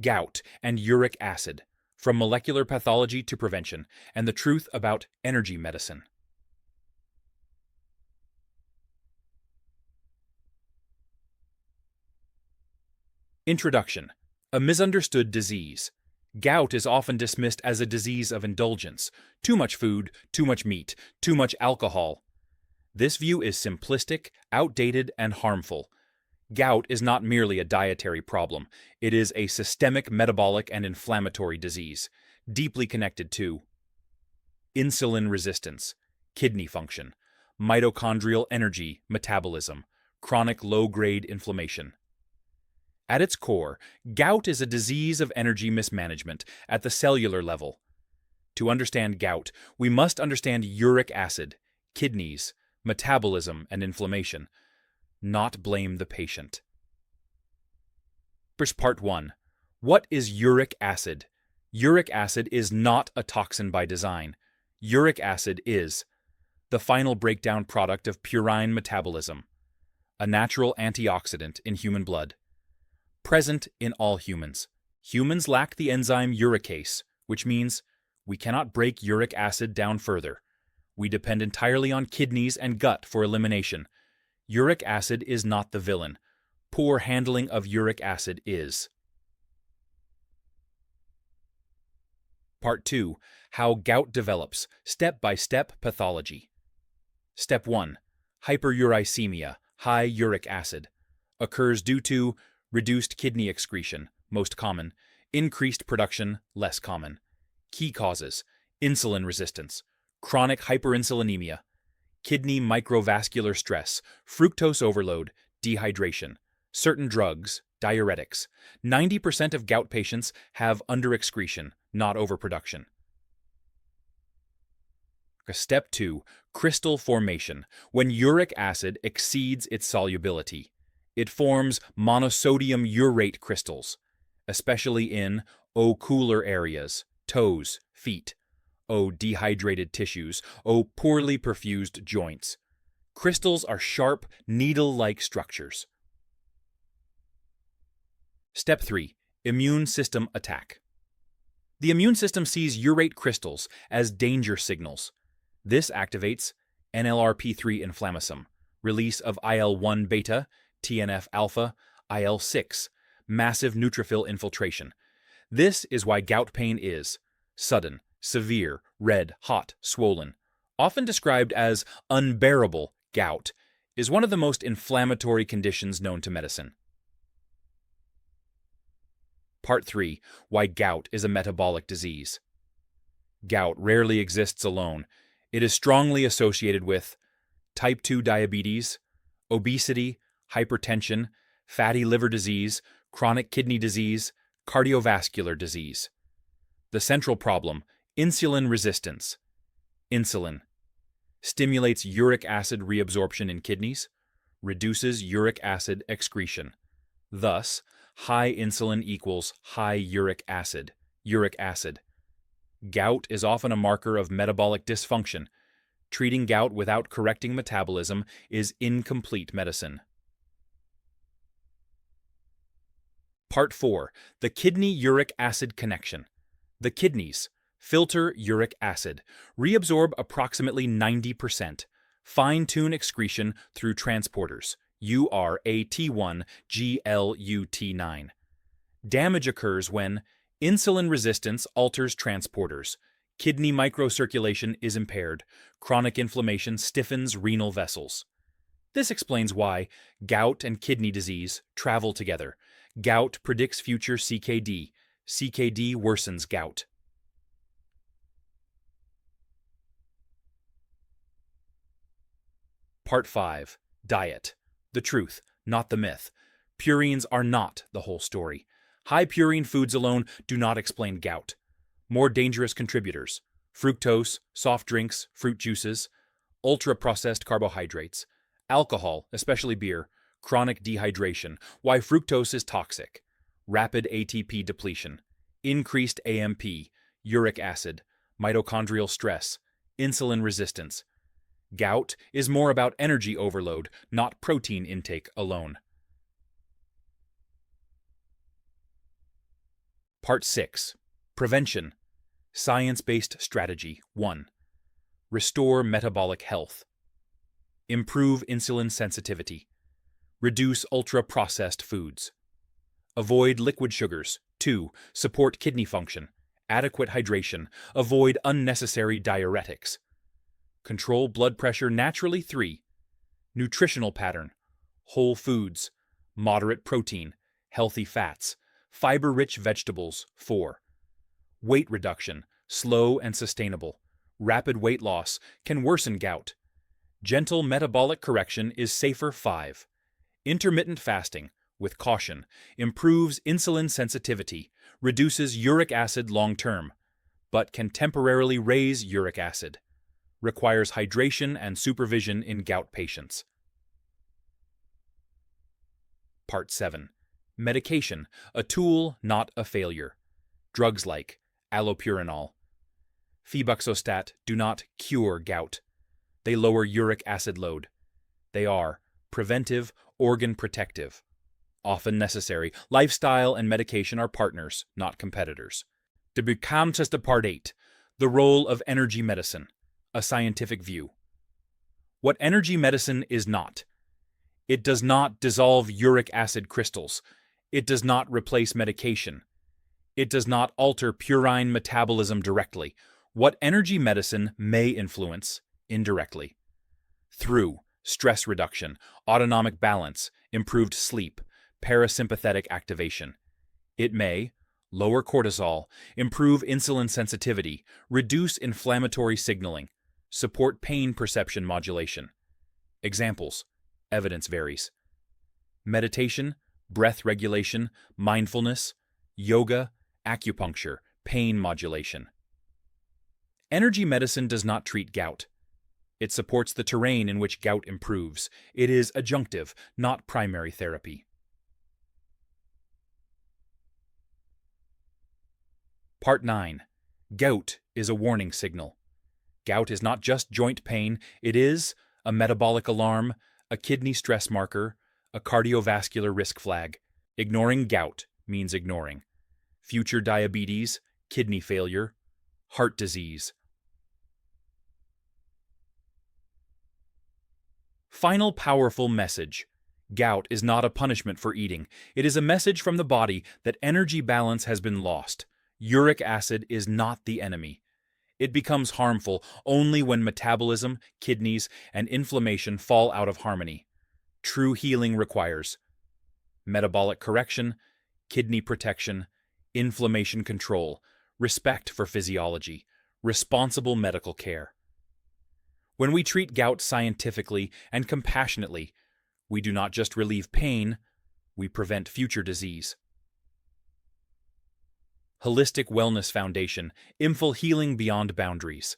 Gout and uric acid, from molecular pathology to prevention, and the truth about energy medicine. Introduction. A misunderstood disease. Gout is often dismissed as a disease of indulgence. Too much food, too much meat, too much alcohol. This view is simplistic, outdated, and harmful. Gout is not merely a dietary problem. It is a systemic metabolic and inflammatory disease, deeply connected to insulin resistance, kidney function, mitochondrial energy, metabolism, chronic low-grade inflammation. At its core, gout is a disease of energy mismanagement at the cellular level. To understand gout, we must understand uric acid, kidneys, metabolism, and inflammation, not blame the patient. Part 1. What is uric acid? Uric acid is not a toxin by design. Uric acid is the final breakdown product of purine metabolism, a natural antioxidant in human blood. Present in all humans. Humans lack the enzyme uricase, which means we cannot break uric acid down further. We depend entirely on kidneys and gut for elimination. Uric acid is not the villain. Poor handling of uric acid is. Part 2. How gout develops. Step-by-step pathology. Step 1. Hyperuricemia, high uric acid. Occurs due to reduced kidney excretion, most common. Increased production, less common. Key causes: insulin resistance, chronic hyperinsulinemia, kidney microvascular stress, fructose overload, dehydration, certain drugs, diuretics. 90% of gout patients have underexcretion, not overproduction. Step 2. Crystal formation. When uric acid exceeds its solubility, it forms monosodium urate crystals, especially in O-cooler areas, toes, feet, O-dehydrated tissues, O-poorly perfused joints. Crystals are sharp, needle-like structures. Step 3. Immune system attack. The immune system sees urate crystals as danger signals. This activates NLRP3 inflammasome, release of IL-1 beta, TNF-alpha, IL-6, massive neutrophil infiltration. This is why gout pain is sudden, severe, red, hot, swollen. Often described as unbearable, gout is one of the most inflammatory conditions known to medicine. Part 3. Why gout is a metabolic disease. Gout rarely exists alone. It is strongly associated with type 2 diabetes, obesity, hypertension, fatty liver disease, chronic kidney disease, cardiovascular disease. The central problem: insulin resistance. Insulin stimulates uric acid reabsorption in kidneys, reduces uric acid excretion. Thus, high insulin equals high uric acid. Gout is often a marker of metabolic dysfunction. Treating gout without correcting metabolism is incomplete medicine. Part 4. The kidney-uric acid connection. The kidneys filter uric acid, reabsorb approximately 90%, fine-tune excretion through transporters, URAT1, GLUT9. Damage occurs when insulin resistance alters transporters, kidney microcirculation is impaired, chronic inflammation stiffens renal vessels. This explains why gout and kidney disease travel together. Gout predicts future CKD. CKD worsens gout. Part 5. Diet. The truth, not the myth. Purines are not the whole story. High purine foods alone do not explain gout. More dangerous contributors: fructose, soft drinks, fruit juices, ultra-processed carbohydrates, alcohol, especially beer, chronic dehydration, why fructose is toxic, rapid ATP depletion, increased AMP, uric acid, mitochondrial stress, insulin resistance. Gout is more about energy overload, not protein intake alone. Part 6. Prevention. Science-based strategy. 1. Restore metabolic health. Improve insulin sensitivity. Reduce ultra-processed foods. Avoid liquid sugars. 2. Support kidney function. Adequate hydration. Avoid unnecessary diuretics. Control blood pressure naturally. 3. Nutritional pattern. Whole foods. Moderate protein. Healthy fats. Fiber-rich vegetables. 4. Weight reduction. Slow and sustainable. Rapid weight loss can worsen gout. Gentle metabolic correction is safer. 5. Intermittent fasting, with caution, improves insulin sensitivity, reduces uric acid long-term, but can temporarily raise uric acid. Requires hydration and supervision in gout patients. Part 7. Medication, a tool, not a failure. Drugs like allopurinol, febuxostat do not cure gout. They lower uric acid load. They are preventive, organ protective. Often necessary. Lifestyle and medication are partners, not competitors. To become just a Part 8. The role of energy medicine. A scientific view. What energy medicine is not. It does not dissolve uric acid crystals. It does not replace medication. It does not alter purine metabolism directly. What energy medicine may influence indirectly. Through stress reduction, autonomic balance, improved sleep, parasympathetic activation. It may lower cortisol, improve insulin sensitivity, reduce inflammatory signaling, support pain perception modulation. Examples. Evidence varies. Meditation, breath regulation, mindfulness, yoga, acupuncture, pain modulation. Energy medicine does not treat gout. It supports the terrain in which gout improves. It is adjunctive, not primary therapy. Part 9. Gout is a warning signal. Gout is not just joint pain, it is a metabolic alarm, a kidney stress marker, a cardiovascular risk flag. Ignoring gout means ignoring future diabetes, kidney failure, heart disease. Final powerful message. Gout is not a punishment for eating. It is a message from the body that energy balance has been lost. Uric acid is not the enemy. It becomes harmful only when metabolism, kidneys, and inflammation fall out of harmony. True healing requires metabolic correction, kidney protection, inflammation control, respect for physiology, responsible medical care. When we treat gout scientifically and compassionately, we do not just relieve pain, we prevent future disease. Holistic Wellness Foundation, Infil Healing Beyond Boundaries.